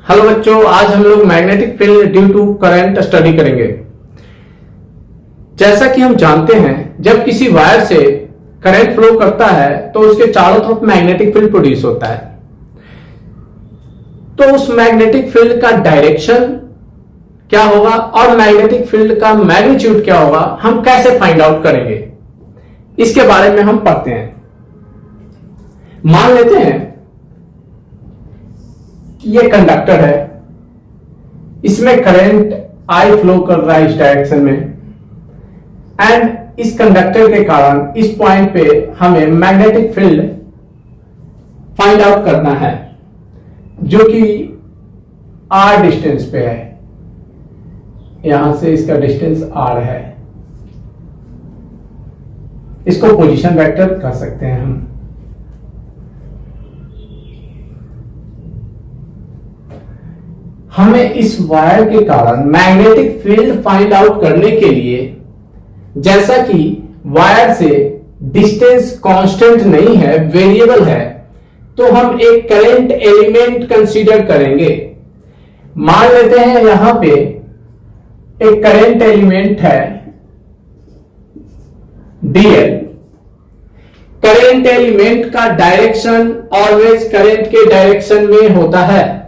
Hello बच्चों, आज हम लोग magnetic field due to current study करेंगे। जैसा कि हम जानते हैं, जब किसी वायर से करंट फ्लो करता है तो उसके चारों तरफ मैग्नेटिक फील्ड प्रोड्यूस होता है। तो उस मैग्नेटिक फील्ड का डायरेक्शन क्या होगा और मैग्नेटिक फील्ड का मैग्नीट्यूड क्या होगा, हम कैसे फाइंड आउट करेंगे, इसके बारे में हम पढ़ते हैं। मान लेते हैं ये कंडक्टर है, इसमें करंट आई फ्लो कर रहा है इस डायरेक्शन में, एंड इस कंडक्टर के कारण इस पॉइंट पे हमें मैग्नेटिक फील्ड फाइंड आउट करना है, जो कि आर डिस्टेंस पे है। यहां से इसका डिस्टेंस आर है, इसको पोजीशन वेक्टर कह सकते हैं हम। हमें इस वायर के कारण मैग्नेटिक फील्ड फाइंड आउट करने के लिए, जैसा कि वायर से डिस्टेंस कांस्टेंट नहीं है, वेरिएबल है, तो हम एक करंट एलिमेंट कंसीडर करेंगे। मान लेते हैं यहां पे एक करंट एलिमेंट है डीएल। करंट एलिमेंट का डायरेक्शन ऑलवेज करंट के डायरेक्शन में होता है।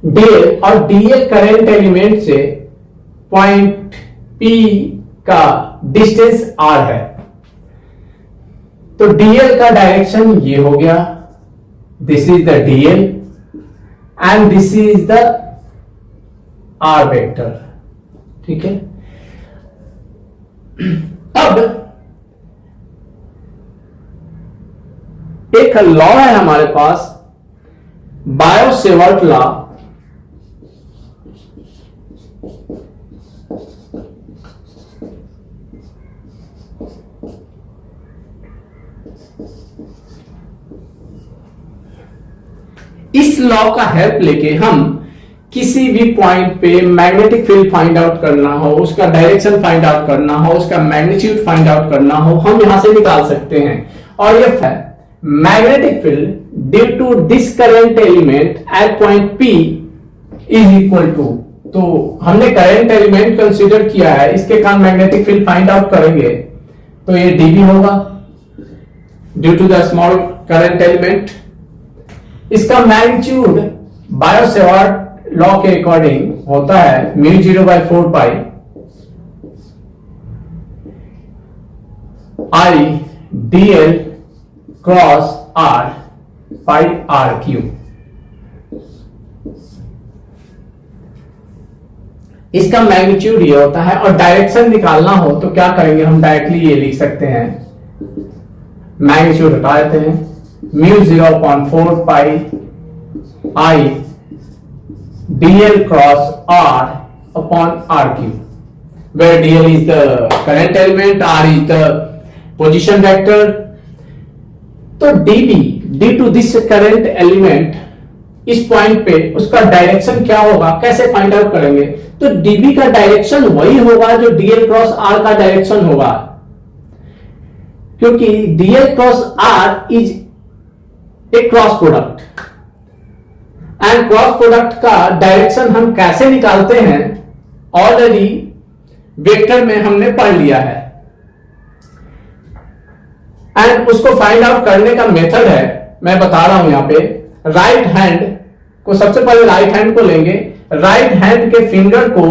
डीएल और डीएल करंट एलिमेंट से पॉइंट पी का डिस्टेंस आर है, तो डीएल का डायरेक्शन ये हो गया, this is the DL and this is the R vector. ठीक है, अब एक लॉ है हमारे पास, बायो-सेवर्ट लॉ। इस लॉ का हेल्प लेके हम किसी भी पॉइंट पे मैग्नेटिक फील्ड फाइंड आउट करना हो, उसका डायरेक्शन फाइंड आउट करना हो, उसका मैग्नीट्यूड फाइंड आउट करना हो, हम यहां से निकाल सकते हैं। और ये है magnetic field due to this current element at point P is equal to, तो हमने करंट एलिमेंट कंसीडर किया है, इसके कारण मैग्नेटिक फील्ड फाइंड आउट करेंगे तो ये डीबी होगा due to the small current element. इसका मैग्नीट्यूड बायो-सेवर्ट लॉ के अकॉर्डिंग होता है mu 0/4 pi I DL cross R pi R cube. इसका मैग्नीट्यूड ये होता है, और डायरेक्शन निकालना हो तो क्या करेंगे, हम डायरेक्टली ये लिख सकते हैं, मैग्नीट्यूड हटा देते हैं, mu 0/4 pi I DL cross r upon r cube, where dl is the current element, r is the position vector। तो db due to this current element इस पॉइंट पे उसका डायरेक्शन क्या होगा, कैसे फाइंड आउट करेंगे, तो db का डायरेक्शन वही होगा जो dl क्रॉस r का डायरेक्शन होगा, क्योंकि dl cross r is a cross product, and cross product का डायरेक्शन हम कैसे निकालते हैं ऑलरेडी वेक्टर में हमने पढ़ लिया है। एंड उसको फाइंड आउट करने का मेथड है, मैं बता रहा हूं यहां पे। राइट हैंड को, सबसे पहले राइट हैंड को लेंगे, राइट हैंड के फिंगर को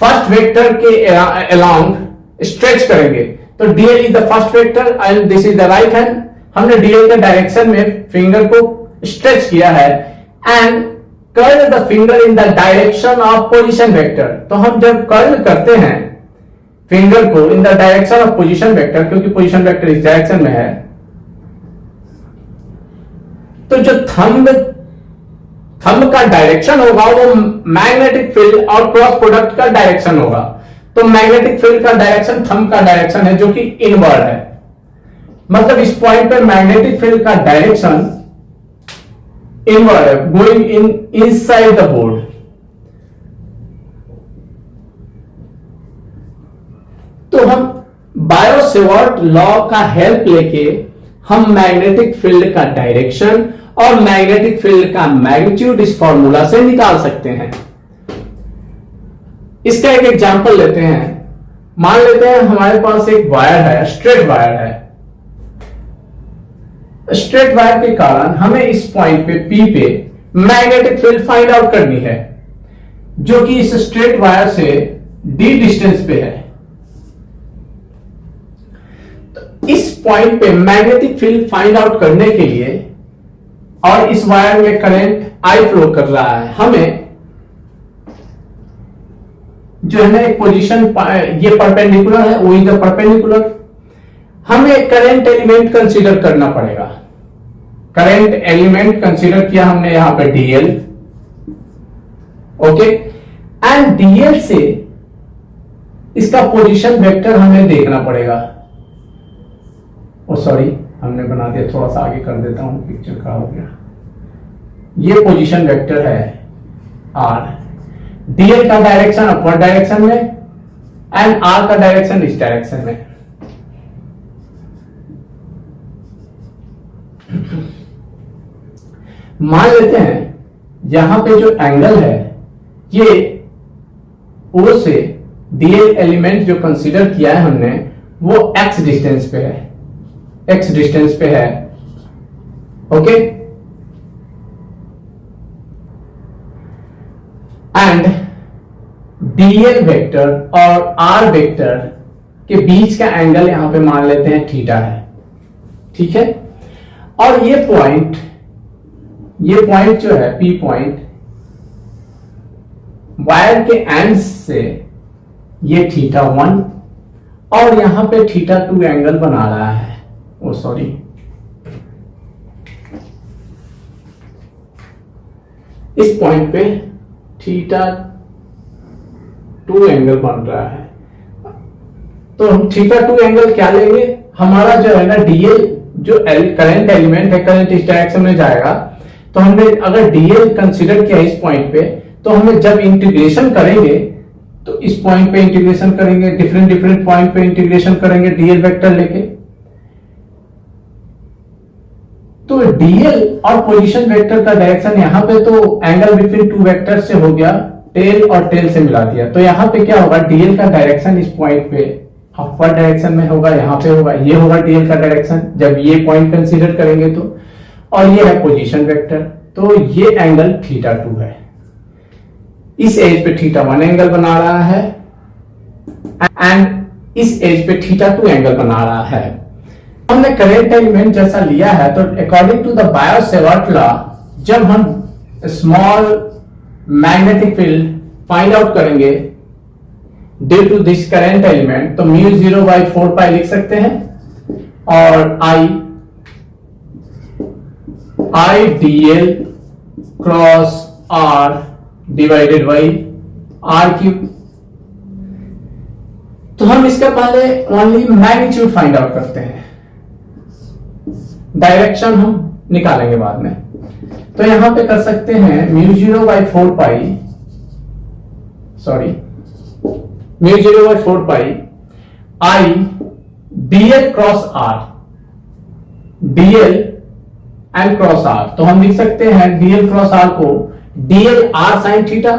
फर्स्ट वेक्टर के अलोंग स्ट्रेच करेंगे, तो DL is the first vector and this is the right hand. हमने डीएल के डायरेक्शन में फिंगर को स्ट्रेच किया है and curl the finger in the direction of position vector. तो हम जब कर्ल करते हैं फिंगर को in the direction of position vector, क्योंकि पोजीशन वेक्टर इस डायरेक्शन में है, तो जो थंब का डायरेक्शन होगा वो मैग्नेटिक फील्ड और क्रॉस प्रोडक्ट का डायरेक्शन होगा। तो मैग्नेटिक फील्ड का डायरेक्शन थंब का डायरेक्शन है, जो कि इनवर्ड है, मतलब इस पॉइंट पर मैग्नेटिक फील्ड का डायरेक्शन इनवर्ड है, गोइंग इनसाइड द बोर्ड। तो हम बायो-सेवर्ट लॉ का हेल्प लेके हम मैग्नेटिक फील्ड का डायरेक्शन और मैग्नेटिक फील्ड का मैग्नीट्यूड इस फॉर्मूला से निकाल सकते हैं। इसका एक एग्जांपल लेते हैं। मान लेते हैं हमारे पास एक वायर है, स्ट्रेट वायर है। स्ट्रेट वायर के कारण हमें इस पॉइंट पे P पे मैग्नेटिक फील्ड फाइंड आउट करनी है, जो कि इस स्ट्रेट वायर से d डिस्टेंस पे है। तो इस पॉइंट पे मैग्नेटिक फील्ड फाइंड आउट करने के लिए, और इस वायर में करंट I फ्लो कर रहा है, हमें जो है ना एक पोजीशन, ये परपेंडिकुलर है, वो इधर परपेंडिकुलर, हमें करंट एलिमेंट कंसीडर करना पड़ेगा। करंट एलिमेंट कंसीडर किया हमने यहां पे DL, ओके, एंड DL से इसका पोजीशन वेक्टर हमें देखना पड़ेगा। ओ सॉरी, हमने बना दिया, थोड़ा सा आगे कर देता हूं, पिक्चर खराब हो गया। ये पोजीशन वेक्टर है R, DL का डायरेक्शन अपवर्ड डायरेक्शन में एंड R का डायरेक्शन इस डायरेक्शन में। मान लेते हैं यहां पे जो एंगल है ये O से DL एलिमेंट जो कंसीडर किया है हमने, वो x डिस्टेंस पे है, x डिस्टेंस पे है, ओके। एंड DL वेक्टर और R वेक्टर के बीच का एंगल यहां पे मान लेते हैं थीटा है, ठीक है। और ये पॉइंट जो है P पॉइंट, वायर के एंड से ये θ1 और यहां पे θ2 एंगल बना रहा है। ओ सॉरी, इस पॉइंट पे θ2 एंगल बन रहा है। तो हम θ2 एंगल क्या लेंगे, हमारा जो है ना DL जो करंट एलिमेंट है, करंट इस डायरेक्शन में जाएगा, तो हमने अगर DL कंसीडर किया इस पॉइंट पे, तो हमें जब इंटीग्रेशन करेंगे तो इस पॉइंट पे इंटीग्रेशन करेंगे, डिफरेंट पॉइंट पे इंटीग्रेशन करेंगे DL वेक्टर लेके, तो DL और पोजीशन वेक्टर का डायरेक्शन यहां पे तो एंगल बिटवीन टू वेक्टर से हो गया, टेल और टेल से मिला दिया। तो यहां पे क्या होगा, DL का डायरेक्शन इस पॉइंट पे अपवर्ड डायरेक्शन में होगा, यहां पे होगा, ये होगा DL का डायरेक्शन जब ये पॉइंट कंसीडर करेंगे तो, और ये है पोजीशन वेक्टर, तो ये एंगल θ2 है। इस एज पे θ1 एंगल बना रहा है एंड इस एज पे θ2 एंगल बना रहा है। हमने करंट एलिमेंट जैसा लिया है, तो according to the Biot Savart law, जब हम small magnetic field find out करेंगे due to this current element, तो μ0/4π लिख सकते हैं, और I dl cross R divided by R3। तो हम इसका पहले ओनली मैग्नीट्यूड फाइंड आउट करते हैं, डायरेक्शन हम निकालेंगे बाद में। तो यहां पे कर सकते हैं μ0/4π, sorry μ0/4π I dl cross R, dl and cross R। तो हम लिख सकते हैं dl क्रॉस R को dl R sin theta,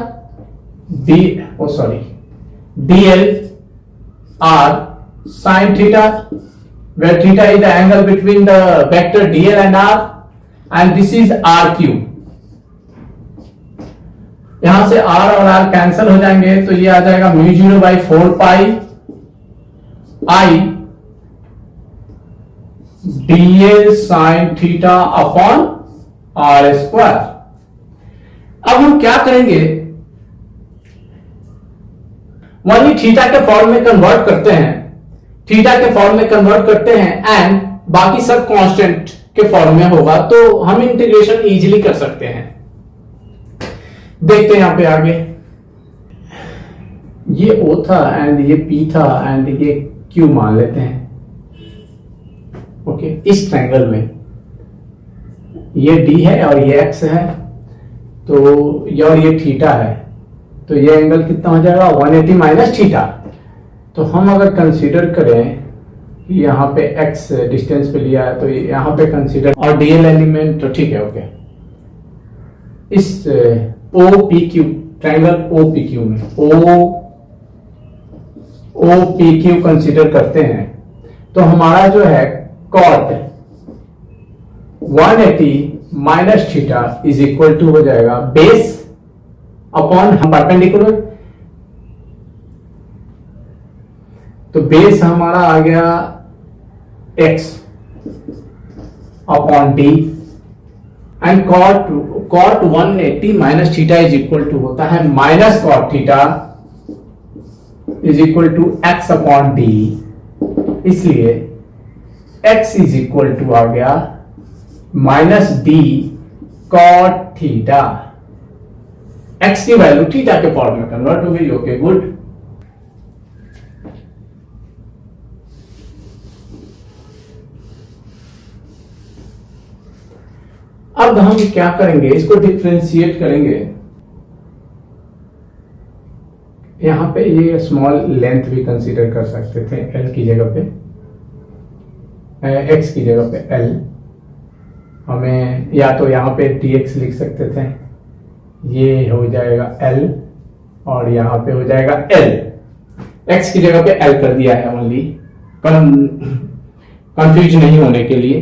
dl R sin theta, where theta is the angle between the vector dl and R, and this is R cube। यहां से R और R cancel हो जाएंगे, तो ये आ जाएगा μ0/4π I dl sin theta upon R square. अब हम क्या करेंगे, वही थीटा के फॉर्म में कन्वर्ट करते हैं, एंड बाकी सब कांस्टेंट के फॉर्म में होगा, तो हम इंटीग्रेशन इजीली कर सकते हैं। देखते हैं यहां पे आगे, ये O था एंड ये P था एंड ये Q मान लेते हैं, ओके। इस ट्रायंगल में ये D है और ये X है, तो ये थीटा है, तो ये एंगल कितना हो जाएगा 180 माइनस थीटा। तो हम अगर कंसीडर करें यहाँ पे x डिस्टेंस पे लिया है तो यहाँ पे कंसीडर, और डीएल एलिमेंट तो ठीक है ओके। इस OPQ ट्रायंगल OPQ में OPQ कंसीडर करते हैं तो हमारा जो है cot 180 minus theta is equal to हो जाएगा बेस अपॉन परपेंडिकुलर, तो बेस हमारा आ गया x upon d and cot 180 minus theta is equal to होता है minus cot theta is equal to x upon d, इसलिए x इज इक्वल टू आ गया minus d cot theta. x की वैल्यू थीटा के फॉर्म में convert हो गई। Okay good. अब हम क्या करेंगे, इसको डिफ्रेंशिएट करेंगे। यहां पे ये स्मॉल लेंथ भी कंसीडर कर सकते थे, l की जगह पे, x की जगह पे l, हमें या तो यहां पे dx लिख सकते थे, ये हो जाएगा l और यहां पे हो जाएगा l, x की जगह पे l कर दिया है ओनली कंफ्यूज नहीं होने के लिए।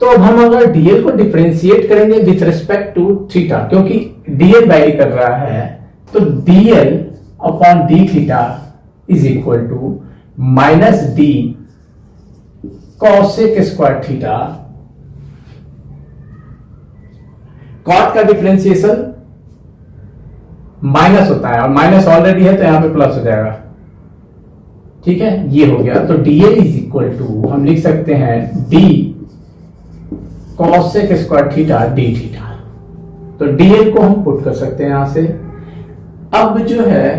तो अब हम अगर dl को डिफरेंशिएट करेंगे विथ रिस्पेक्ट टू थीटा, क्योंकि dl वैरी कर रहा है, तो dl upon d theta is equal to minus d cosec square theta. Cot का डिफरेंशिएशन माइनस होता है और माइनस ऑलरेडी है तो यहां पे प्लस हो जाएगा, ठीक है, ये हो गया। तो dl इज इक्वल टू हम लिख सकते हैं d cosec square theta d theta. तो dl को हम पुट कर सकते हैं यहां से। अब जो है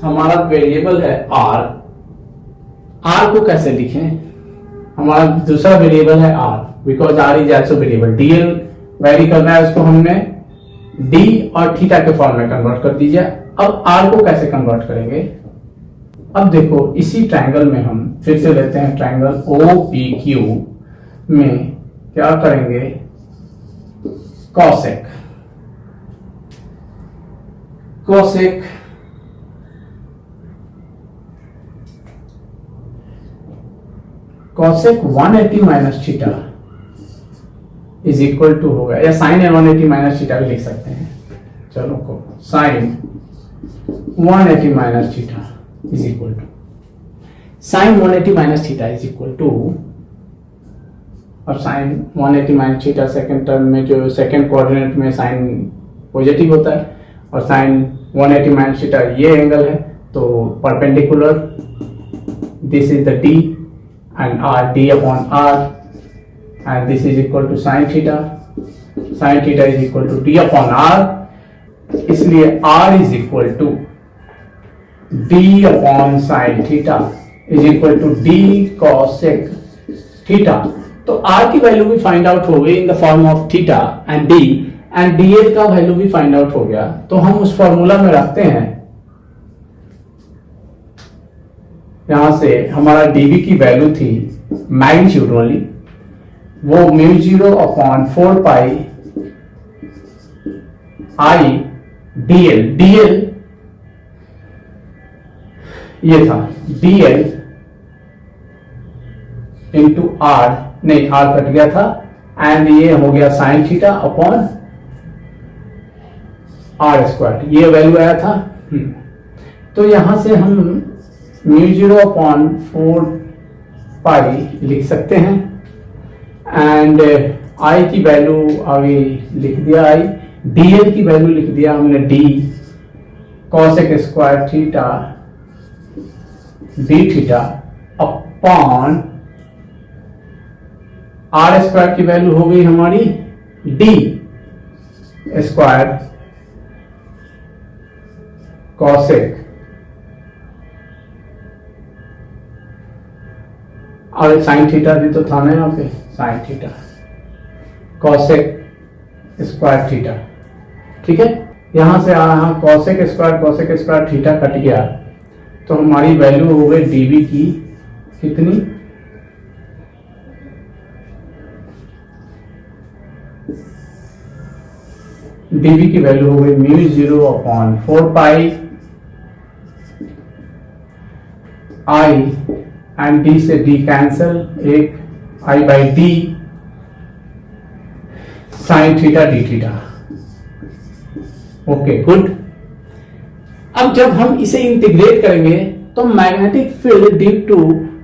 हमारा वेरिएबल है r, r को कैसे लिखें, हमारा दूसरा वेरिएबल है r, because r is also variable. dl very करना है, उसको हमने d और थीटा के फॉर्म में कन्वर्ट कर दीजिए। अब r को कैसे कन्वर्ट करेंगे, अब देखो इसी ट्रायंगल में हम फिर से लेते हैं ट्रायंगल OPQ में क्या करेंगे, cosec cosec cosec 180 minus theta is equal to होगा, या साइन 180 माइनस थीटा भी लिख सकते हैं, चलो को sine 180 minus theta is equal to sine 180 minus theta is equal to, और sine 180 minus theta second term में जो सेकेंड कोऑर्डिनेट में साइन पॉजिटिव होता है, और साइन 180 माइनस थीटा ये एंगल है, तो perpendicular this is the d and r, d upon r, and this is equal to sine theta is equal to d upon r, इसलिए r is equal to d upon sine theta is equal to d cosec theta. तो r की वैल्यू भी find out हो गई in the form of theta and d, and dl का value भी find out हो गया। तो हम उस फॉर्मूला में रखते हैं, यहां से हमारा dv की वैल्यू थी मैग्नीट्यूड वाली, वो μ0 अपॉन 4 पाई i dl ये था dl इंटू r, नहीं r कट गया था, एंड ये हो गया sine theta upon r square, ये वैल्यू आया था। तो यहां से हम μ0 अपॉन 4 पाई लिख सकते हैं, एंड i की वैल्यू अभी लिख दिया, i dl की वैल्यू लिख दिया हमने d cosec square theta d theta upon r square की वैल्यू हो गई हमारी d स्क्वायर कॉसेक, और साइन थीटा भी तो था ना यहाँ पे, sine theta cosec square theta, ठीक है। यहां से यहां कॉसेक स्क्वायर थीटा कट गया, तो हमारी वैल्यू हो गई dv की कितनी, dV की वैल्यू हो गई μ0/4 I, एंड d से d कैंसल, एक I/d sine theta d theta. Okay good. अब जब हम इसे इंटीग्रेट करेंगे तो magnetic field due to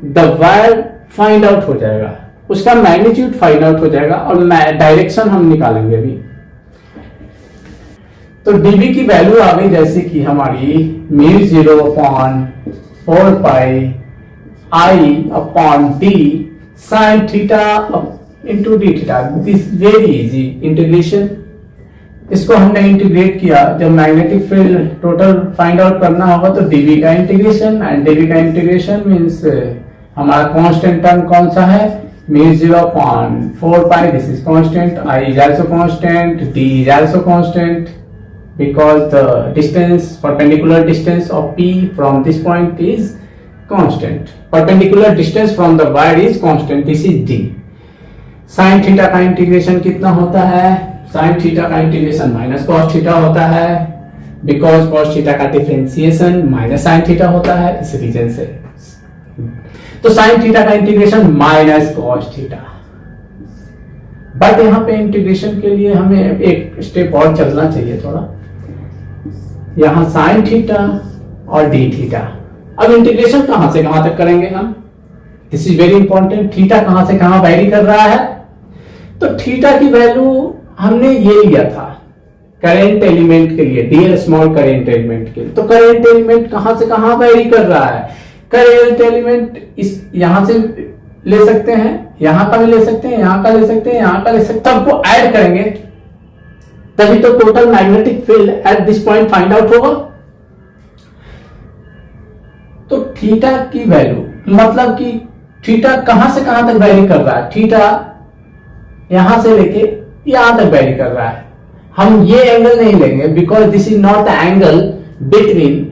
the wire find out हो जाएगा, उसका मैग्नीट्यूड फाइंड आउट हो जाएगा और डायरेक्शन हम निकालेंगे अभी। तो dV की वैल्यू आ गई जैसे कि हमारी μ0/4 I/d sin theta into D theta. This very easy integration. इसको हमने इंटीग्रेट किया, जब magnetic field total find out करना होगा तो dV का इंटीग्रेशन, एंड dV का इंटीग्रेशन मींस हमारा कांस्टेंट टर्म कौन सा है, μ0/4 this is constant, I is also constant, d is also constant because the distance, perpendicular distance of P from this point is constant. Perpendicular distance from the wire is constant. This is d. Sine theta का integration कितना होता है, sine theta का integration minus cos theta होता है, because cos theta का differentiation minus sine theta होता है, इस रीजन से। तो साइन थीटा का integration minus cos theta. But यहां पे इंटीग्रेशन के लिए हमें एक स्टेप और चलना चाहिए थोड़ा। यहां साइन थीटा और डी थीटा। अब इंटीग्रेशन कहां से कहां तक करेंगे हम, this is very important. Theta कहां से कहां वैरी कर रहा है, तो थीटा की वैल्यू हमने ये लिया था करंट एलिमेंट के लिए, डीएल स्मॉल करंट एलिमेंट के लिए। तो करंट एलिमेंट कहां से कहां वैरी कर रहा है, करंट एलिमेंट इस यहां से ले सकते हैं, यहां का भी ले सकते हैं, यहां का ले सकते हैं, यहां का ले सकते हैं, सबको ऐड करेंगे तभी तो total magnetic field at this point find out होगा। तो थीटा की वैल्यू मतलब कि थीटा कहां से कहां तक वैरी कर रहा है, थीटा यहां से लेके यहां तक वैरी कर रहा है। हम ये एंगल नहीं लेंगे because this is not the angle between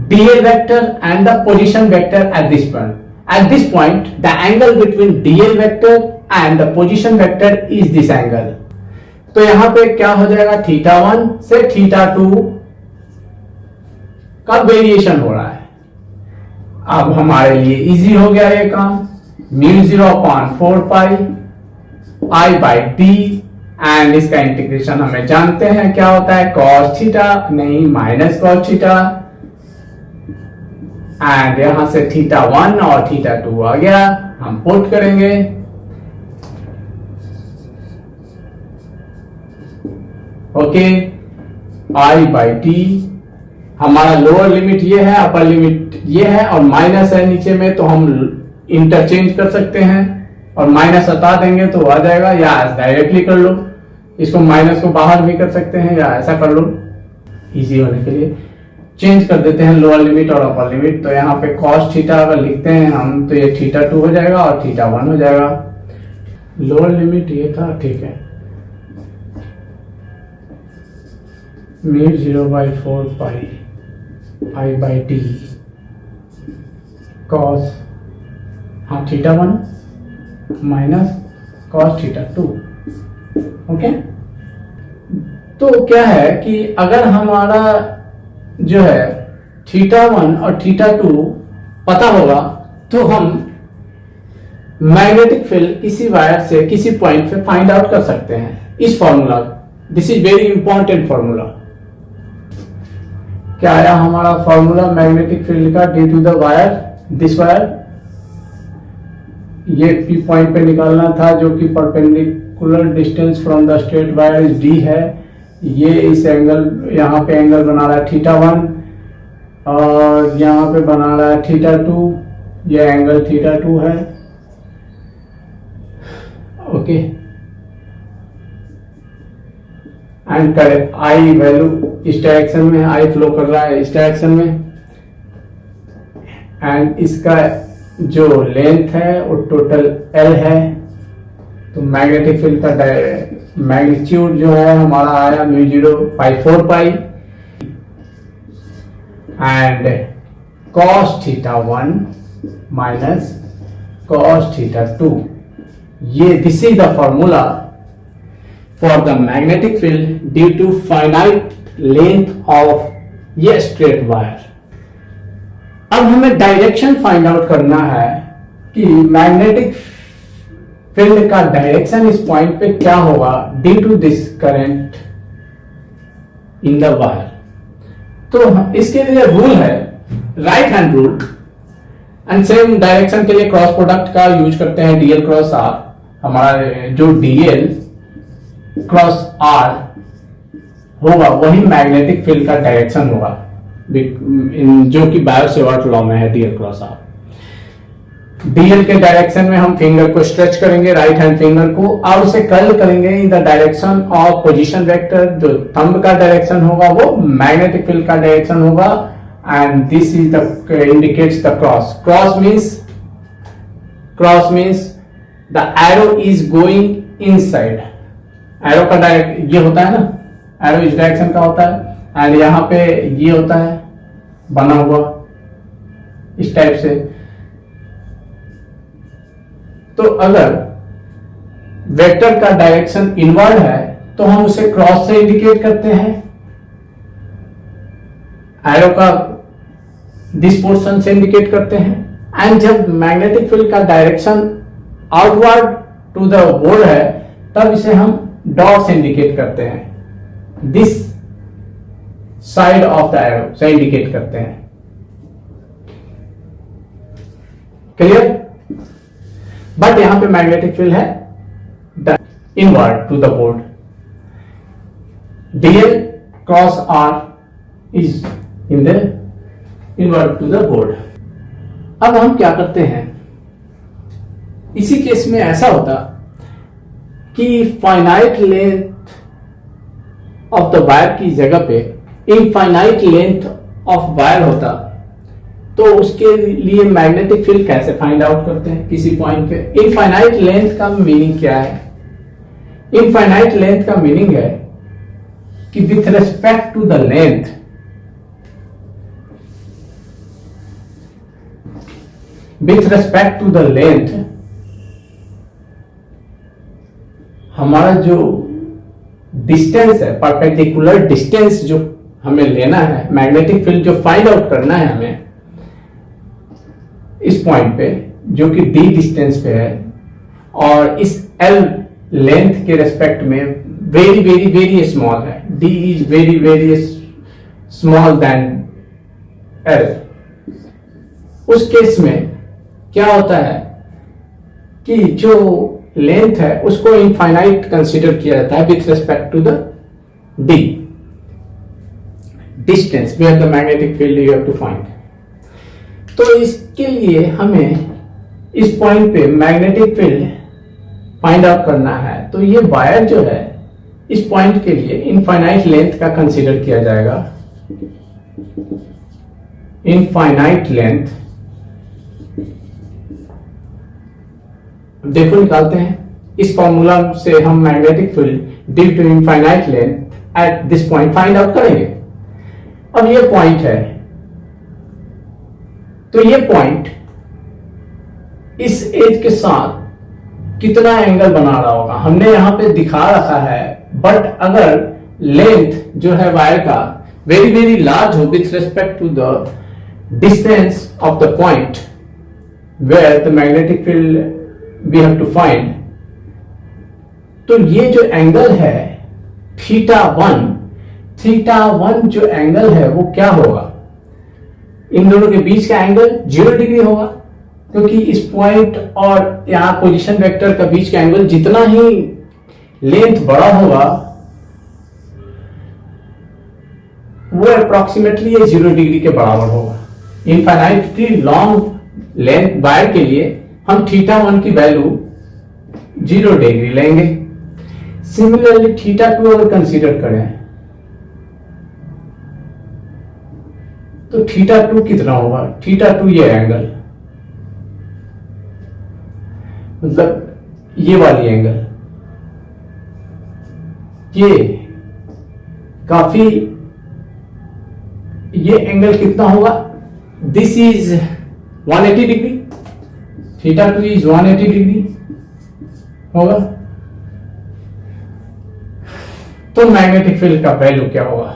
dl vector and the position vector at this point. At this point, the angle between dl vector and the position vector is this angle. तो यहां पे क्या हो जाएगा, θ1 से θ2 का variation हो रहा है। अब हमारे लिए इजी हो गया ये काम, μ0/4 I/d एंड इसका इंटीग्रेशन हमें जानते हैं क्या होता है, cos थीटा नहीं माइनस cos थीटा, एंड यहां से θ1 और θ2 आ गया, हम पुट करेंगे। ओके, I/d हमारा लोअर लिमिट ये है, अपर लिमिट ये है, और माइनस है नीचे में, तो हम इंटरचेंज कर सकते हैं और माइनस हटा देंगे तो आ जाएगा, या डायरेक्टली कर लो, इसको माइनस को बाहर भी कर सकते हैं, या ऐसा कर लो इजी होने के लिए। चेंज कर देते हैं लोअर लिमिट और अपर लिमिट। तो यहाँ पे cos थीटा अगर लिखते हैं हम तो ये θ2 हो जाएगा और θ1 हो जाएगा। लोअर लिमिट ये था, ठीक है, μ0/4 I/d cos θ1 minus cos θ2। Okay, तो क्या है कि अगर हमारा जो है θ1 और θ2 पता होगा तो हम मैग्नेटिक फील्ड किसी वायर से किसी पॉइंट पे फाइंड आउट कर सकते हैं। इस formula, this is very important formula. क्या आया हमारा फॉर्मूला मैग्नेटिक फील्ड का, due to the wire, this wire, ये पी पॉइंट पे निकालना था जो कि perpendicular distance from the straight wire is d है। ये इस एंगल, यहाँ पे एंगल बना रहा है θ1 और यहाँ पे बना रहा है θ2, ये एंगल θ2 है। Okay, and correct I value इस डायरेक्शन में, आई फ्लो कर रहा है इस डायरेक्शन में, एंड इसका जो लेंथ है वो टोटल L है। तो मैग्नेटिक फील्ड का मैग्नीट्यूड जो है हमारा आया μ0/4 and cos θ1 minus cos theta 2। ये this is the formula for the magnetic field due to finite length of ये स्ट्रेट वायर। अब हमें डायरेक्शन फाइंड आउट करना है कि मैग्नेटिक फील्ड का डायरेक्शन इस पॉइंट पे क्या होगा due to this current in the wire. तो इसके लिए रूल है right hand rule, and same direction के लिए क्रॉस प्रोडक्ट का यूज करते हैं, डीएल क्रॉस आर। हमारा जो डीएल क्रॉस आर होगा वही मैग्नेटिक फील्ड का डायरेक्शन होगा, जो कि बायो-सेवर्ट लॉ में है, डीएल क्रॉस आर। डीएल के डायरेक्शन में हम फिंगर को स्ट्रेच करेंगे, राइट हैंड फिंगर को, और उसे कर्ल करेंगे in the direction of position vector. जो थंब का डायरेक्शन होगा वो मैग्नेटिक फील्ड का डायरेक्शन होगा, and this is the indicates the cross. Cross means the arrow is going inside. Arrow का डायरेक्ट ये होता है ना, एरो इस डायरेक्शन का होता है, एंड यहां पे ये होता है बना हुआ इस टाइप से। तो अगर वेक्टर का डायरेक्शन इनवर्ड है तो हम उसे क्रॉस से इंडिकेट करते हैं, एरो का दिस पोर्शन से इंडिकेट करते हैं, एंड जब मैग्नेटिक फील्ड का direction outward to the board है तब इसे हम डॉट से इंडिकेट करते हैं, this side of the arrow से इंडिकेट करते हैं। क्लियर? बट यहां पे मैग्नेटिक फील्ड है inward to the board. D l cross r is in the inward to the board. अब हम क्या करते हैं, इसी केस में ऐसा होता कि finite length of the wire की जगह पे इनफाइनाइट लेंथ ऑफ वायर होता, तो उसके लिए मैग्नेटिक फील्ड कैसे फाइंड आउट करते हैं किसी पॉइंट पे। इनफाइनाइट लेंथ का मीनिंग क्या है? इनफाइनाइट लेंथ का मीनिंग है कि with respect to the length हमारा जो डिस्टेंस है, परपेंडिकुलर डिस्टेंस जो हमें लेना है, मैग्नेटिक फील्ड जो फाइंड आउट करना है हमें इस पॉइंट पे जो कि डी डिस्टेंस पे है, और इस एल लेंथ के रेस्पेक्ट में वेरी वेरी वेरी स्मॉल है, d is very very small than l. उस केस में क्या होता है कि जो लेंथ है उसको इनफाइनाइट कंसीडर किया जाता है with respect to the d distance where the magnetic field you have to find. तो इसके लिए हमें इस पॉइंट पे मैग्नेटिक फील्ड फाइंड आउट करना है, तो ये वायर जो है इस पॉइंट के लिए इनफाइनाइट लेंथ का कंसीडर किया जाएगा। इनफाइनाइट लेंथ देखो निकालते हैं, इस फॉर्मूला से हम magnetic field due to infinite length at this point find out करेंगे। अब ये पॉइंट है, तो ये पॉइंट इस एज के साथ कितना एंगल बना रहा होगा हमने यहां पे दिखा रखा है, बट अगर लेंथ जो है वायर का वेरी वेरी लार्ज हो with respect to the distance of the point where the magnetic field we have to find, तो ये जो एंगल है थीटा वन जो एंगल है वो क्या होगा? इन दोनों के बीच का एंगल 0 डिग्री होगा, क्योंकि इस पॉइंट और यहां पोजीशन वेक्टर का बीच का एंगल जितना ही लेंथ बड़ा होगा वो अप्रोक्सीमेटली 0 डिग्री के बराबर होगा। इनफाइनाइटली लॉन्ग लेंथ वायर के लिए हम थीटा 1 की वैल्यू 0 डिग्री लेंगे। सिमिलरली थीटा 2 अगर कंसीडर करें तो थीटा 2 कितना होगा? थीटा 2 ये एंगल, मतलब ये वाली एंगल, ये काफी, ये एंगल कितना होगा? This is 180 degree, theta 2 is 180 degree होगा। तो मैग्नेटिक फील्ड का वैल्यू क्या होगा?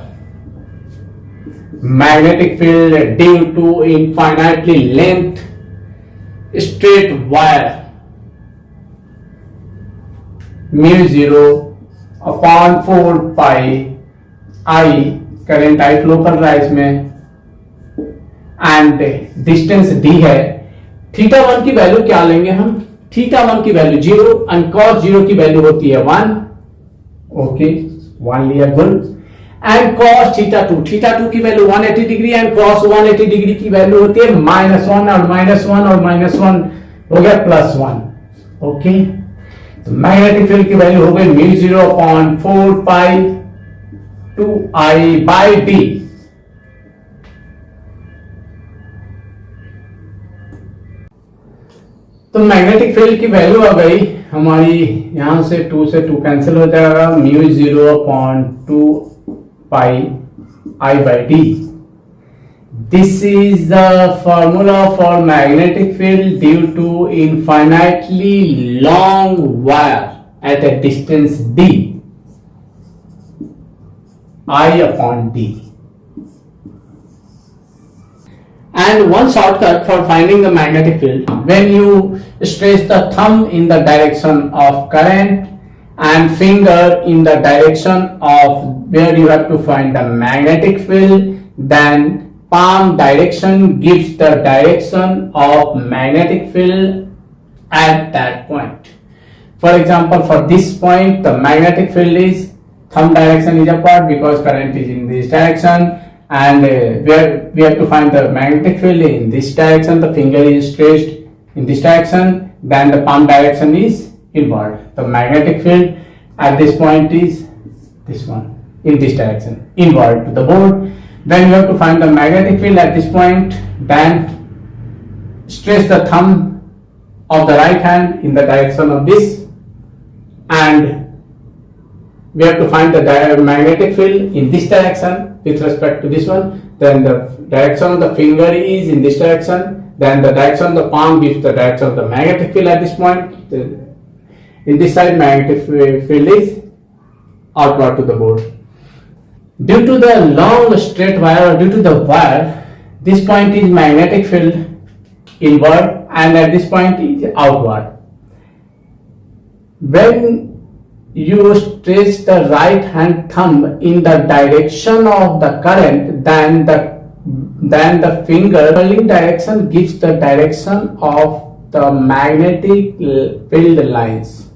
Magnetic field due to infinitely length straight wire μ0 upon 4 pi I, current I flow कर रहा है इसमें, एंड डिस्टेंस डी है। थीटा 1 की वैल्यू क्या लेंगे हम? थीटा 1 की वैल्यू 0 एंड cos 0 की वैल्यू होती है 1। ओके, 1 लिया गुड। एंड cos थीटा 2 की value 180 degree and cos 180 degree की वैल्यू होती है -1 और -1 और -1 हो गया +1। ओके, तो मैग्नेटिक फील्ड की वैल्यू हो गई μ0 upon 4 pi 2i by D. तो मैग्नेटिक फील्ड की वैल्यू आ गई हमारी, यहां से 2 से 2 कैंसिल हो जाएगा, μ0 upon 2 pi I by D. This is the formula for magnetic field due to infinitely long wire at a distance d, I upon d. And one shortcut for finding the magnetic field, when you stretch the thumb in the direction of current and finger in the direction of where you have to find the magnetic field, then palm direction gives the direction of magnetic field at that point. For example, for this point, the magnetic field is thumb direction is upward because current is in this direction, and where we have to find the magnetic field in this direction, the finger is stretched in this direction, then the palm direction is inward. The magnetic field at this point is this one, in this direction, inward to the board. When you have to find the magnetic field at this point, then stretch the thumb of the right hand in the direction of this, and we have to find the magnetic field in this direction with respect to this one. Then the direction of the finger is in this direction, then the direction of the palm gives the direction of the magnetic field at this point. In this side, magnetic field is outward to the board. Due to the long straight wire, or due to the wire, this point is magnetic field inward and at this point is outward. When you stretch the right hand thumb in the direction of the current, then the finger curling direction gives the direction of the magnetic field lines.